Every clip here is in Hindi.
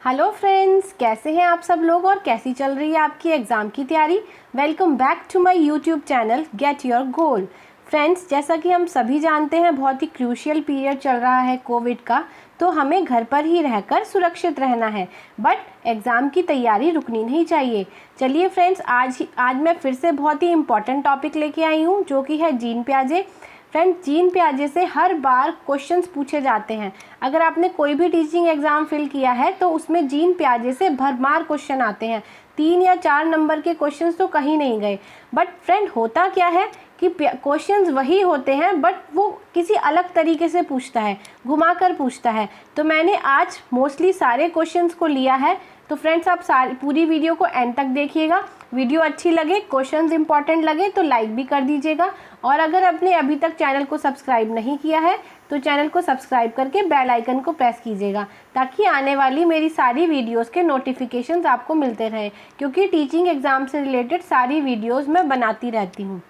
हेलो फ्रेंड्स, कैसे हैं आप सब लोग और कैसी चल रही है आपकी एग्ज़ाम की तैयारी। Welcome back to my YouTube channel get your goal. Friends, जैसा कि हम सभी जानते हैं बहुत ही क्रूशियल पीरियड चल रहा है कोविड का, तो हमें घर पर ही रहकर सुरक्षित रहना है, बट एग्ज़ाम की तैयारी रुकनी नहीं चाहिए। चलिए फ्रेंड्स, आज मैं फिर से बहुत ही इंपॉर्टेंट टॉपिक लेके आई हूँ, जो कि है जीन प्याजे। फ्रेंड्स, जीन प्याजे से हर बार क्वेश्चंस पूछे जाते हैं। अगर आपने कोई भी टीचिंग एग्ज़ाम फिल किया है तो उसमें जीन प्याजे से भरमार क्वेश्चन आते हैं। 3 या 4 नंबर के क्वेश्चंस तो कहीं नहीं गए। बट फ्रेंड, होता क्या है कि क्वेश्चंस वही होते हैं, बट वो किसी अलग तरीके से पूछता है, घुमाकर पूछता है। तो मैंने आज मोस्टली सारे क्वेश्चंस को लिया है। तो फ्रेंड्स, आप पूरी वीडियो को एंड तक देखिएगा। वीडियो अच्छी लगे, क्वेश्चंस इंपॉर्टेंट लगे तो लाइक भी कर दीजिएगा। और अगर आपने अभी तक चैनल को सब्सक्राइब नहीं किया है तो चैनल को सब्सक्राइब करके बेल आइकन को प्रेस कीजिएगा, ताकि आने वाली मेरी सारी वीडियोस के नोटिफिकेशंस आपको मिलते रहें, क्योंकि टीचिंग एग्ज़ाम से रिलेटेड सारी वीडियोस मैं बनाती रहती हूँ।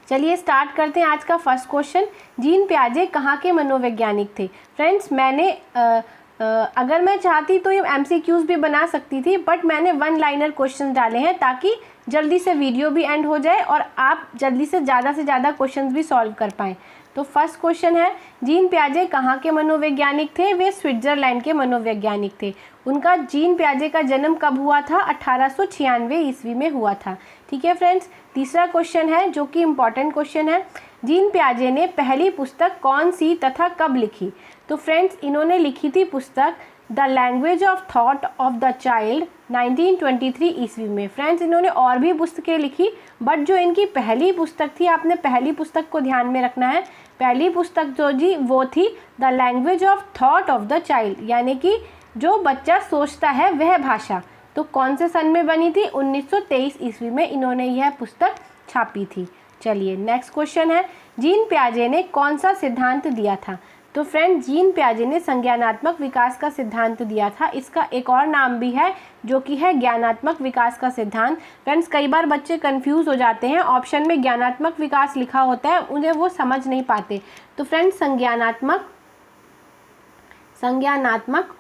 चलिए स्टार्ट करते हैं आज का फर्स्ट क्वेश्चन। जीन प्याजे कहाँ के मनोवैज्ञानिक थे। फ्रेंड्स, मैंने अगर मैं चाहती तो ये MCQs भी बना सकती थी, बट मैंने 1 लाइनर क्वेश्चन डाले हैं ताकि जल्दी से वीडियो भी एंड हो जाए और आप जल्दी से ज़्यादा क्वेश्चंस भी सॉल्व कर पाएँ। तो फर्स्ट क्वेश्चन है, जीन प्याजे कहाँ के मनोवैज्ञानिक थे। वे स्विट्ज़रलैंड के मनोवैज्ञानिक थे। उनका जीन प्याजे का जन्म कब हुआ था? 1896 ईस्वी में हुआ था। ठीक है फ्रेंड्स। तीसरा क्वेश्चन है, जो कि इम्पॉर्टेंट क्वेश्चन है, जीन प्याजे ने पहली पुस्तक कौन सी तथा कब लिखी। तो फ्रेंड्स, इन्होंने लिखी थी पुस्तक the language of thought of the child 1923 ईस्वी में। फ्रेंड्स, इन्होंने और भी पुस्तकें लिखी, बट जो इनकी पहली पुस्तक थी, आपने पहली पुस्तक को ध्यान में रखना है। पहली पुस्तक जो जी वो थी the language of thought of the child, यानी कि जो बच्चा सोचता है वह भाषा। तो कौन से सन में बनी थी? 1923 ईस्वी में इन्होंने यह पुस्तक छापी थी। चलिए नेक्स्ट क्वेश्चन है, जीन प्याजे ने कौन सा सिद्धांत दिया था। तो फ्रेंड, जीन प्याजे ने संज्ञानात्मक विकास का सिद्धांत दिया था। इसका एक और नाम भी है, जो कि है ज्ञानात्मक विकास का सिद्धांत। फ्रेंड्स, कई बार बच्चे कंफ्यूज हो जाते हैं, ऑप्शन में ज्ञानात्मक विकास लिखा होता है, उन्हें वो समझ नहीं पाते। तो फ्रेंड्स, संज्ञानात्मक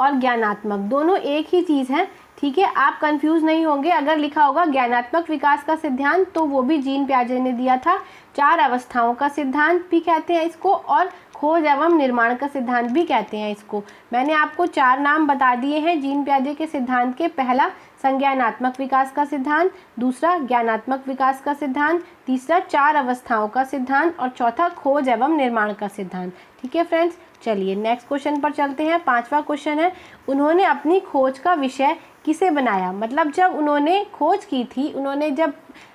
और ज्ञानात्मक दोनों एक ही चीज़ है। ठीक है, आप कंफ्यूज नहीं होंगे। अगर लिखा होगा ज्ञानात्मक विकास का सिद्धांत तो वो भी जीन प्याजे ने दिया था। 4 अवस्थाओं का सिद्धांत भी कहते हैं इसको, और खोज एवं निर्माण का सिद्धांत भी कहते हैं इसको। मैंने आपको 4 नाम बता दिए हैं जीन प्याजे के सिद्धांत के। पहला संज्ञानात्मक विकास का सिद्धांत, दूसरा ज्ञानात्मक विकास का सिद्धांत, तीसरा 4 अवस्थाओं का सिद्धांत और चौथा खोज एवं निर्माण का सिद्धांत। ठीक है फ्रेंड्स, चलिए नेक्स्ट क्वेश्चन पर चलते हैं। 5वां क्वेश्चन है, उन्होंने अपनी खोज का विषय किसे बनाया। मतलब जब उन्होंने खोज की थी, उन्होंने जब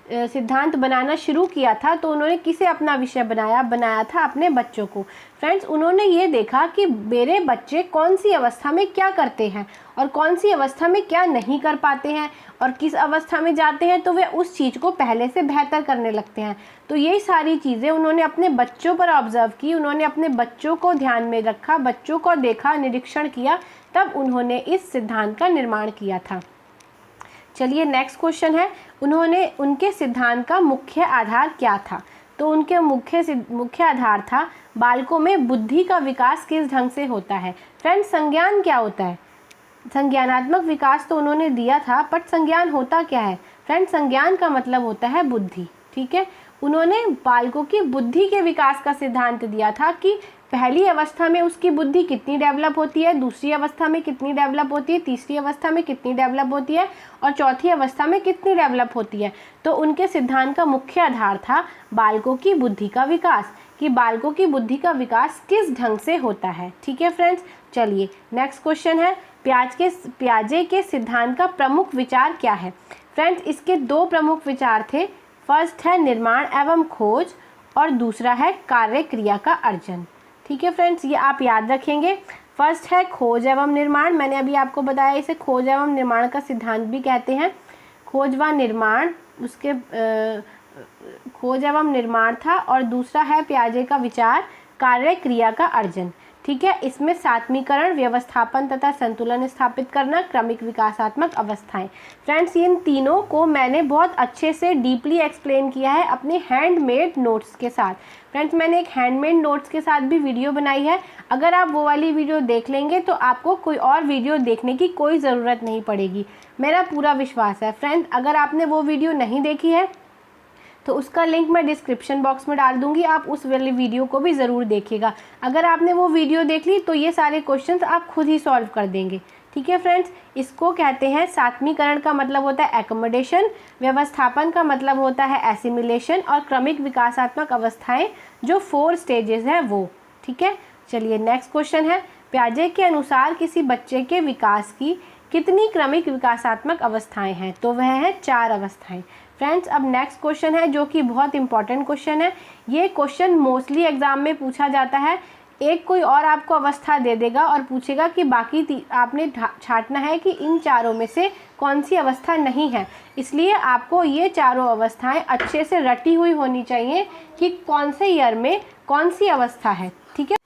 सिद्धांत बनाना शुरू किया था, तो उन्होंने किसे अपना विषय बनाया था? अपने बच्चों को। फ्रेंड्स, उन्होंने ये देखा कि मेरे बच्चे कौन सी अवस्था में क्या करते हैं और कौन सी अवस्था में क्या नहीं कर पाते हैं, और किस अवस्था में जाते हैं तो वे उस चीज़ को पहले से बेहतर करने लगते हैं। तो यही सारी चीज़ें उन्होंने अपने बच्चों पर ऑब्जर्व की, उन्होंने अपने बच्चों को ध्यान में रखा, बच्चों को देखा, निरीक्षण किया, तब उन्होंने इस सिद्धांत का निर्माण किया था। चलिए नेक्स्ट क्वेश्चन है, उनके सिद्धांत का मुख्य आधार क्या था। तो उनके मुख्य आधार था बालकों में बुद्धि का विकास किस ढंग से होता है। फ्रेंड्स, संज्ञान क्या होता है? संज्ञानात्मक विकास तो उन्होंने दिया था, बट संज्ञान होता क्या है? फ्रेंड्स, संज्ञान का मतलब होता है बुद्धि। ठीक है, उन्होंने बालकों की बुद्धि के विकास का सिद्धांत दिया था कि पहली अवस्था में उसकी बुद्धि कितनी डेवलप होती है, दूसरी अवस्था में कितनी डेवलप होती है, तीसरी अवस्था में कितनी डेवलप होती है और चौथी अवस्था में कितनी डेवलप होती है। तो उनके सिद्धांत का मुख्य आधार था बालकों की बुद्धि का विकास, कि बालकों की बुद्धि का विकास किस ढंग से होता है। ठीक है फ्रेंड्स, चलिए नेक्स्ट क्वेश्चन है, प्याजे के सिद्धांत का प्रमुख विचार क्या है। फ्रेंड्स, इसके 2 प्रमुख विचार थे। फर्स्ट है निर्माण एवं खोज और दूसरा है कार्य क्रिया का अर्जन। ठीक है फ्रेंड्स, ये आप याद रखेंगे। फर्स्ट है खोज एवं निर्माण, मैंने अभी आपको बताया इसे खोज एवं निर्माण का सिद्धांत भी कहते हैं। खोज व निर्माण, उसके खोज एवं निर्माण था, और दूसरा है प्याजे का विचार कार्य क्रिया का अर्जन। ठीक है। इसमें सात्मीकरण, व्यवस्थापन तथा संतुलन स्थापित करना, क्रमिक विकासात्मक अवस्थाएं। फ्रेंड्स, इन तीनों को मैंने बहुत अच्छे से डीपली एक्सप्लेन किया है अपने हैंडमेड नोट्स के साथ। फ्रेंड्स, मैंने एक हैंडमेड नोट्स के साथ भी वीडियो बनाई है, अगर आप वो वाली वीडियो देख लेंगे तो आपको कोई और वीडियो देखने की कोई ज़रूरत नहीं पड़ेगी, मेरा पूरा विश्वास है। फ्रेंड्स, अगर आपने वो वीडियो नहीं देखी है तो उसका लिंक मैं डिस्क्रिप्शन बॉक्स में डाल दूंगी, आप उस वाली वीडियो को भी ज़रूर देखिएगा। अगर आपने वो वीडियो देख ली तो ये सारे क्वेश्चंस आप खुद ही सॉल्व कर देंगे। ठीक है फ्रेंड्स, इसको कहते हैं सात्मीकरण का मतलब होता है एकोमोडेशन, व्यवस्थापन का मतलब होता है एसिमिलेशन, और क्रमिक विकासात्मक अवस्थाएं जो 4 स्टेजेस हैं वो। ठीक है, चलिए नेक्स्ट क्वेश्चन है, पियाजे के अनुसार किसी बच्चे के विकास की कितनी क्रमिक विकासात्मक अवस्थाएं हैं? तो वह है 4 अवस्थाएं। फ्रेंड्स, अब नेक्स्ट क्वेश्चन है जो कि बहुत इंपॉर्टेंट क्वेश्चन है। ये क्वेश्चन मोस्टली एग्जाम में पूछा जाता है। एक कोई और आपको अवस्था दे देगा और पूछेगा कि बाकी आपने छांटना है कि इन चारों में से कौन सी अवस्था नहीं है। इसलिए आपको ये चारों अवस्थाएं अच्छे से रटी हुई होनी चाहिए कि कौन से ईयर में कौन सी अवस्था है। ठीक है,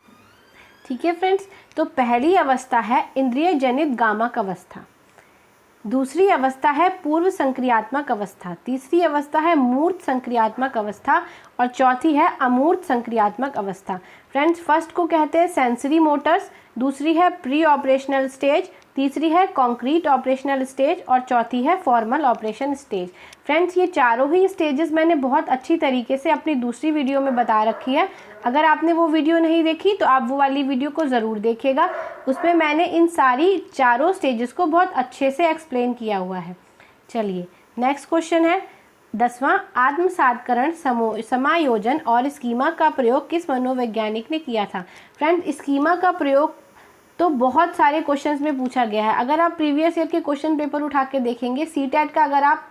ठीक है फ्रेंड्स, तो पहली अवस्था है इंद्रिय जनित गामक अवस्था, दूसरी अवस्था है पूर्व संक्रियात्मक अवस्था, तीसरी अवस्था है मूर्त संक्रियात्मक अवस्था, और चौथी है अमूर्त संक्रियात्मक अवस्था। फ्रेंड्स, फर्स्ट को कहते हैं सेंसरी मोटर्स, दूसरी है प्री ऑपरेशनल स्टेज, तीसरी है कॉन्क्रीट ऑपरेशनल स्टेज, और चौथी है फॉर्मल ऑपरेशन स्टेज। फ्रेंड्स, ये चारों ही स्टेजेस मैंने बहुत अच्छी तरीके से अपनी दूसरी वीडियो में बता रखी है। अगर आपने वो वीडियो नहीं देखी तो आप वो वाली वीडियो को ज़रूर देखिएगा, उसमें मैंने इन सारी चारों स्टेजेस को बहुत अच्छे से एक्सप्लेन किया हुआ है। चलिए नेक्स्ट क्वेश्चन है 10वां, आत्मसात्करण, समायोजन और स्कीमा का प्रयोग किस मनोवैज्ञानिक ने किया था? फ्रेंड्स, स्कीमा का प्रयोग तो बहुत सारे क्वेश्चंस में पूछा गया है। अगर आप प्रीवियस ईयर के क्वेश्चन पेपर उठा के देखेंगे, सीटेट का अगर आप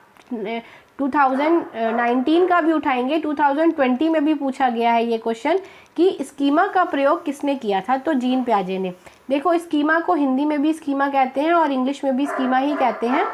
2019 का भी उठाएंगे, 2020 में भी पूछा गया है ये क्वेश्चन कि स्कीमा का प्रयोग किसने किया था? तो जीन पियाजे ने। देखो, स्कीमा को हिंदी में भी स्कीमा कहते हैं और इंग्लिश में भी स्कीमा ही कहते हैं,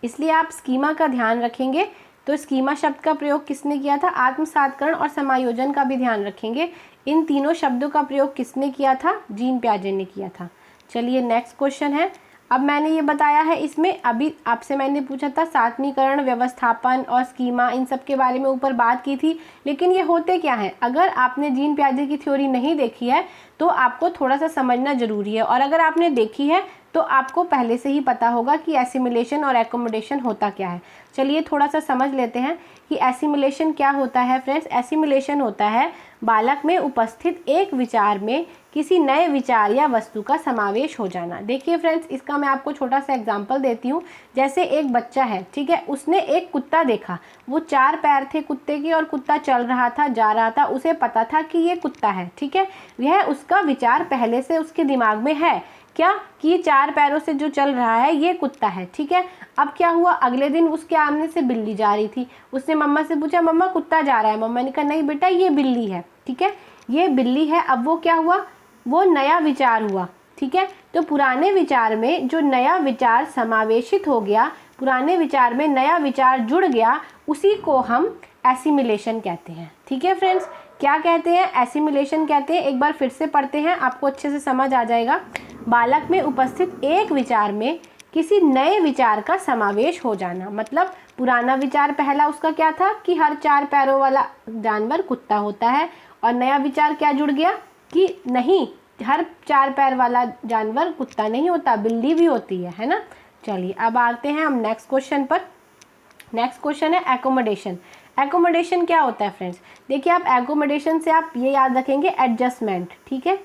इसलिए आप स्कीमा का ध्यान रखेंगे। तो स्कीमा शब्द का प्रयोग किसने किया था? आत्मसात्करण और समायोजन का भी ध्यान रखेंगे। इन तीनों शब्दों का प्रयोग किसने किया था? जीन पियाजे ने किया था। चलिए नेक्स्ट क्वेश्चन है, अब मैंने ये बताया है, इसमें अभी आपसे मैंने पूछा था सात्मीकरण, व्यवस्थापन और स्कीमा, इन सब के बारे में ऊपर बात की थी, लेकिन ये होते क्या हैं? अगर आपने जीन पियाजे की थ्योरी नहीं देखी है तो आपको थोड़ा सा समझना जरूरी है, और अगर आपने देखी है तो आपको पहले से ही पता होगा कि एसिमिलेशन और एकोमोडेशन होता क्या है। चलिए थोड़ा सा समझ लेते हैं कि एसिमिलेशन क्या होता है। फ्रेंड्स, एसिमिलेशन होता है बालक में उपस्थित एक विचार में किसी नए विचार या वस्तु का समावेश हो जाना। देखिए फ्रेंड्स, इसका मैं आपको छोटा सा एग्जांपल देती हूँ। जैसे एक बच्चा है, ठीक है, उसने एक कुत्ता देखा, वो 4 पैर थे कुत्ते के और कुत्ता चल रहा था, जा रहा था, उसे पता था कि ये कुत्ता है। ठीक है, यह उसका विचार पहले से उसके दिमाग में है क्या कि 4 पैरों से जो चल रहा है ये कुत्ता है। ठीक है, अब क्या हुआ, अगले दिन उसके आमने से बिल्ली जा रही थी, उसने मम्मा से पूछा मम्मा कुत्ता जा रहा है? मम्मा ने कहा नहीं बेटा ये बिल्ली है। ठीक है, ये बिल्ली है। अब वो क्या हुआ, वो नया विचार हुआ। ठीक है, तो पुराने विचार में जो नया विचार समावेशित हो गया, पुराने विचार में नया विचार जुड़ गया, उसी को हम एसिमिलेशन कहते हैं। ठीक है फ्रेंड्स, क्या कहते हैं? एसिमिलेशन कहते हैं। एक बार फिर से पढ़ते हैं, आपको अच्छे से समझ आ जाएगा। बालक में उपस्थित एक विचार में किसी नए विचार का समावेश हो जाना, मतलब पुराना विचार पहला उसका क्या था कि हर 4 पैरों वाला जानवर कुत्ता होता है, और नया विचार क्या जुड़ गया कि नहीं, हर 4 पैर वाला जानवर कुत्ता नहीं होता, बिल्ली भी होती है ना। चलिए अब आते हैं हम नेक्स्ट क्वेश्चन पर। नेक्स्ट क्वेश्चन है एकोमोडेशन। एकोमोडेशन क्या होता है फ्रेंड्स? देखिए, आप एकोमोडेशन से आप ये याद रखेंगे एडजस्टमेंट। ठीक है,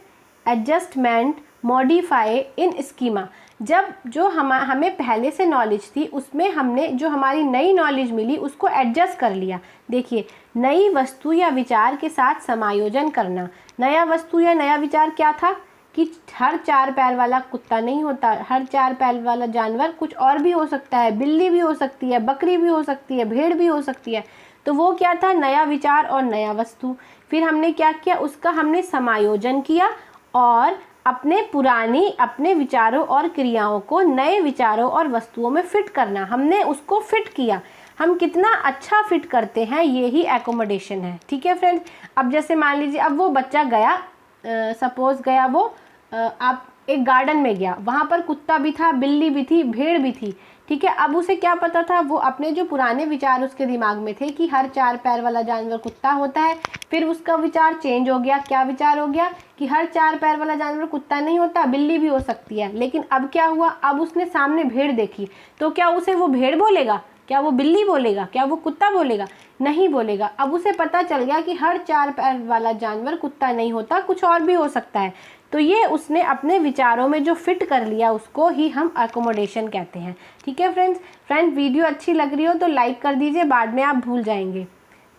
एडजस्टमेंट, मॉडिफाई इन स्कीमा। जब जो हमें पहले से नॉलेज थी उसमें हमने जो हमारी नई नॉलेज मिली उसको एडजस्ट कर लिया। देखिए, नई वस्तु या विचार के साथ समायोजन करना। नया वस्तु या नया विचार क्या था कि हर 4 पैर वाला कुत्ता नहीं होता, हर 4 पैर वाला जानवर कुछ और भी हो सकता है, बिल्ली भी हो सकती है, बकरी भी हो सकती है, भेड़ भी हो सकती है। तो वो क्या था, नया विचार और नया वस्तु। फिर हमने क्या किया, उसका हमने समायोजन किया और अपने विचारों और क्रियाओं को नए विचारों और वस्तुओं में फिट करना, हमने उसको फिट किया। हम कितना अच्छा फिट करते हैं, ये ही एकोमोडेशन है। ठीक है फ्रेंड्स, अब जैसे मान लीजिए अब वो बच्चा गया, सपोज गया वो आप एक गार्डन में गया, वहाँ पर कुत्ता भी था, बिल्ली भी थी, भेड़ भी थी। ठीक है, अब उसे क्या पता था, वो अपने जो पुराने विचार उसके दिमाग में थे कि हर 4 पैर वाला जानवर कुत्ता होता है, फिर उसका विचार चेंज हो गया। क्या विचार हो गया कि हर 4 पैर वाला जानवर कुत्ता नहीं होता, बिल्ली भी हो सकती है। लेकिन अब क्या हुआ, अब उसने सामने भेड़ देखी, तो क्या उसे वो भेड़ बोलेगा, क्या वो बिल्ली बोलेगा, क्या वो कुत्ता बोलेगा? नहीं बोलेगा। अब उसे पता चल गया कि हर 4 पैर वाला जानवर कुत्ता नहीं होता, कुछ और भी हो सकता है। तो ये उसने अपने विचारों में जो फिट कर लिया, उसको ही हम एकोमोडेशन कहते हैं। ठीक है फ्रेंड्स, वीडियो अच्छी लग रही हो तो लाइक कर दीजिए, बाद में आप भूल जाएंगे।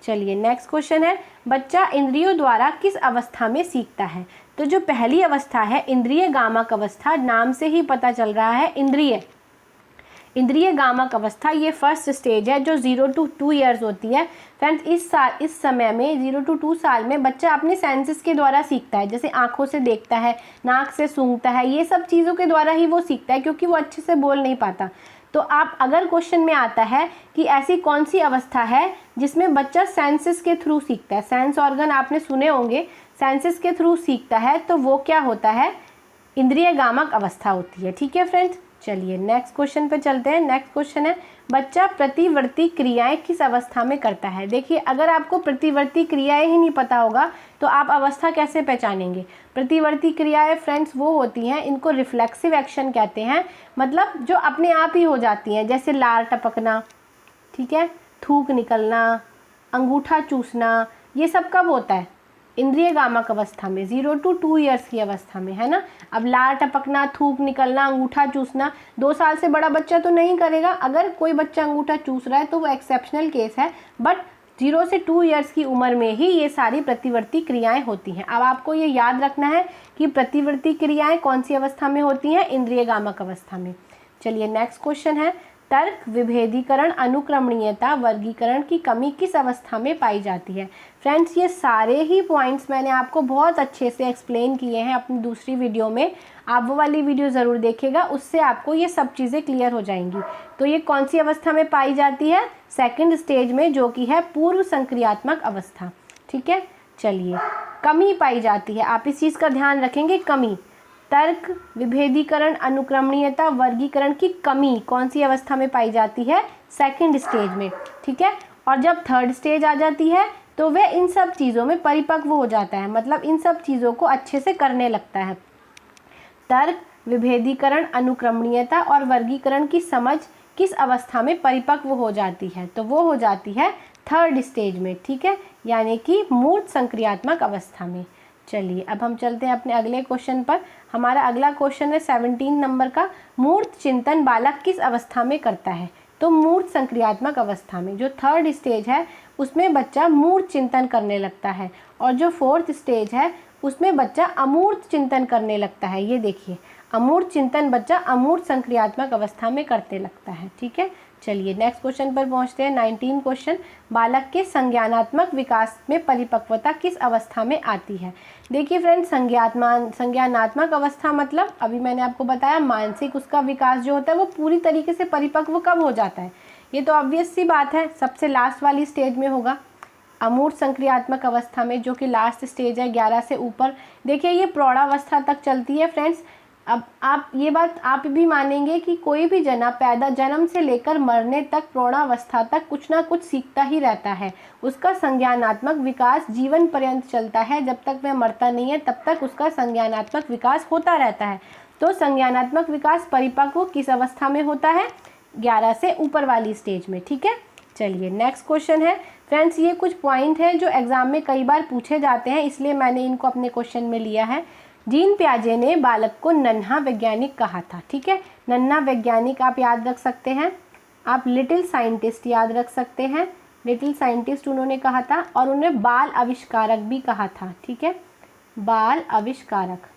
चलिए नेक्स्ट क्वेश्चन है, बच्चा इंद्रियों द्वारा किस अवस्था में सीखता है? तो जो पहली अवस्था है इंद्रिय गामक अवस्था, नाम से ही पता चल रहा है इंद्रिय गामक अवस्था, ये फर्स्ट स्टेज है जो 0 to 2 ईयर्स होती है। फ्रेंड्स इस समय में 0 to 2 साल में बच्चा अपने सेंसेस के द्वारा सीखता है, जैसे आंखों से देखता है, नाक से सूंघता है, ये सब चीज़ों के द्वारा ही वो सीखता है, क्योंकि वो अच्छे से बोल नहीं पाता। तो आप अगर क्वेश्चन में आता है कि ऐसी कौन सी अवस्था है जिसमें बच्चा सेंसेस के थ्रू सीखता है, सेंस ऑर्गन आपने सुने होंगे, सेंसेस के थ्रू सीखता है, तो वो क्या होता है, इंद्रिय गामक अवस्था होती है। ठीक है फ्रेंड्स, चलिए नेक्स्ट क्वेश्चन पे चलते हैं। नेक्स्ट क्वेश्चन है, बच्चा प्रतिवर्ती क्रियाएं किस अवस्था में करता है? देखिए, अगर आपको प्रतिवर्ती क्रियाएं ही नहीं पता होगा तो आप अवस्था कैसे पहचानेंगे? प्रतिवर्ती क्रियाएं फ्रेंड्स वो होती हैं, इनको रिफ्लेक्सिव एक्शन कहते हैं, मतलब जो अपने आप ही हो जाती हैं, जैसे लार टपकना, ठीक है, थूक निकलना, अंगूठा चूसना, ये सब कब होता है? इंद्रिय गामक अवस्था में, 0 to 2 ईयर्स की अवस्था में, है ना। अब लार टपकना, थूक निकलना, अंगूठा चूसना 2 साल से बड़ा बच्चा तो नहीं करेगा। अगर कोई बच्चा अंगूठा चूस रहा है तो वो एक्सेप्शनल केस है, बट 0 से 2 ईयर्स की उम्र में ही ये सारी प्रतिवर्ती क्रियाएं होती हैं। अब आपको ये याद रखना है कि प्रतिवर्ती क्रियाएं कौन सी अवस्था में होती हैं? इंद्रिय गामक अवस्था में। चलिए नेक्स्ट क्वेश्चन है, तर्क, विभेदीकरण, अनुक्रमणीयता, वर्गीकरण की कमी किस अवस्था में पाई जाती है? फ्रेंड्स ये सारे ही पॉइंट्स मैंने आपको बहुत अच्छे से एक्सप्लेन किए हैं अपनी दूसरी वीडियो में, आप वो वाली वीडियो ज़रूर देखिएगा, उससे आपको ये सब चीज़ें क्लियर हो जाएंगी। तो ये कौन सी अवस्था में पाई जाती है? सेकंड स्टेज में, जो कि है पूर्व संक्रियात्मक अवस्था। ठीक है, चलिए कमी पाई जाती है, आप इस चीज़ का ध्यान रखेंगे, कमी। तर्क, विभेदीकरण, अनुक्रमणीयता, वर्गीकरण की कमी कौन सी अवस्था में पाई जाती है? सेकंड स्टेज में। ठीक है, और जब थर्ड स्टेज आ जाती है तो वह इन सब चीज़ों में परिपक्व हो जाता है, मतलब इन सब चीज़ों को अच्छे से करने लगता है। तर्क, विभेदीकरण, अनुक्रमणीयता और वर्गीकरण की समझ किस अवस्था में परिपक्व हो जाती है? तो वो हो जाती है थर्ड स्टेज में। ठीक है, यानी कि मूर्त संक्रियात्मक अवस्था में। चलिए अब हम चलते हैं अपने अगले क्वेश्चन पर। हमारा अगला क्वेश्चन है 17 नंबर का, मूर्त चिंतन बालक किस अवस्था में करता है? तो मूर्त संक्रियात्मक अवस्था में, जो थर्ड स्टेज है उसमें बच्चा मूर्त चिंतन करने लगता है, और जो फोर्थ स्टेज है उसमें बच्चा अमूर्त चिंतन करने लगता है। ये देखिए, अमूर्त चिंतन बच्चा अमूर्त संक्रियात्मक अवस्था में करने लगता है। ठीक है, चलिए नेक्स्ट क्वेश्चन पर पहुंचते हैं। 19 क्वेश्चन, बालक के संज्ञानात्मक विकास में परिपक्वता किस अवस्था में आती है? देखिए फ्रेंड्स, संज्ञानात्मक अवस्था मतलब अभी मैंने आपको बताया, मानसिक उसका विकास जो होता है वो पूरी तरीके से परिपक्व कब हो जाता है? ये तो ऑब्वियस सी बात है, सबसे लास्ट वाली स्टेज में होगा, अमूर्त संक्रियात्मक अवस्था में, जो कि लास्ट स्टेज है 11 से ऊपर। देखिए ये प्रौढ़ावस्था तक चलती है फ्रेंड्स। अब आप ये बात आप भी मानेंगे कि कोई भी जना पैदा जन्म से लेकर मरने तक, प्रौढ़ावस्था तक कुछ ना कुछ सीखता ही रहता है। उसका संज्ञानात्मक विकास जीवन पर्यंत चलता है, जब तक वह मरता नहीं है तब तक उसका संज्ञानात्मक विकास होता रहता है। तो संज्ञानात्मक विकास परिपक्व किस अवस्था में होता है? 11 से ऊपर वाली स्टेज में। ठीक है, चलिए नेक्स्ट क्वेश्चन है फ्रेंड्स, ये कुछ पॉइंट हैं जो एग्जाम में कई बार पूछे जाते हैं, इसलिए मैंने इनको अपने क्वेश्चन में लिया है। जीन पियाजे ने बालक को नन्हा वैज्ञानिक कहा था। ठीक है, नन्हा वैज्ञानिक आप याद रख सकते हैं, आप लिटिल साइंटिस्ट याद रख सकते हैं, लिटिल साइंटिस्ट उन्होंने कहा था, और उन्हें बाल आविष्कारक भी कहा था। ठीक है, बाल आविष्कारक।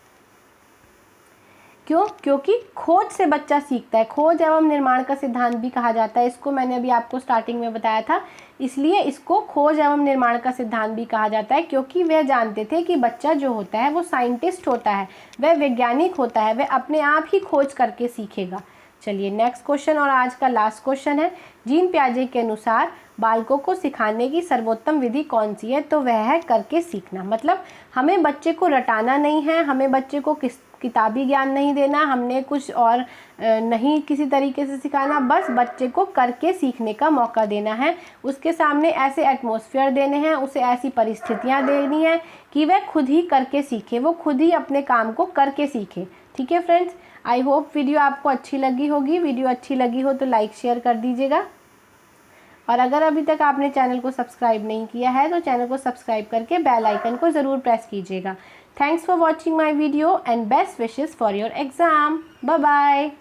क्यों? क्योंकि खोज से बच्चा सीखता है, खोज एवं निर्माण का सिद्धांत भी कहा जाता है इसको, मैंने अभी आपको स्टार्टिंग में बताया था, इसलिए इसको खोज एवं निर्माण का सिद्धांत भी कहा जाता है, क्योंकि वह जानते थे कि बच्चा जो होता है वो साइंटिस्ट होता है, वह वैज्ञानिक होता है, वह अपने आप ही खोज करके सीखेगा। चलिए नेक्स्ट क्वेश्चन और आज का लास्ट क्वेश्चन है, जीन पियाजे के अनुसार बालकों को सिखाने की सर्वोत्तम विधि कौन सी है? तो वह है करके सीखना। मतलब हमें बच्चे को रटाना नहीं है, हमें बच्चे को किताबी ज्ञान नहीं देना, हमने कुछ और नहीं किसी तरीके से सिखाना, बस बच्चे को करके सीखने का मौका देना है। उसके सामने ऐसे एटमॉस्फेयर देने हैं, उसे ऐसी परिस्थितियां देनी है कि वह खुद ही करके सीखे, वो खुद ही अपने काम को करके सीखे। ठीक है फ्रेंड्स, आई होप वीडियो आपको अच्छी लगी होगी। वीडियो अच्छी लगी हो तो लाइक शेयर कर दीजिएगा, और अगर अभी तक आपने चैनल को सब्सक्राइब नहीं किया है तो चैनल को सब्सक्राइब करके बेल आइकन को ज़रूर प्रेस कीजिएगा। Thanks for watching my video and best wishes for your exam. Bye bye.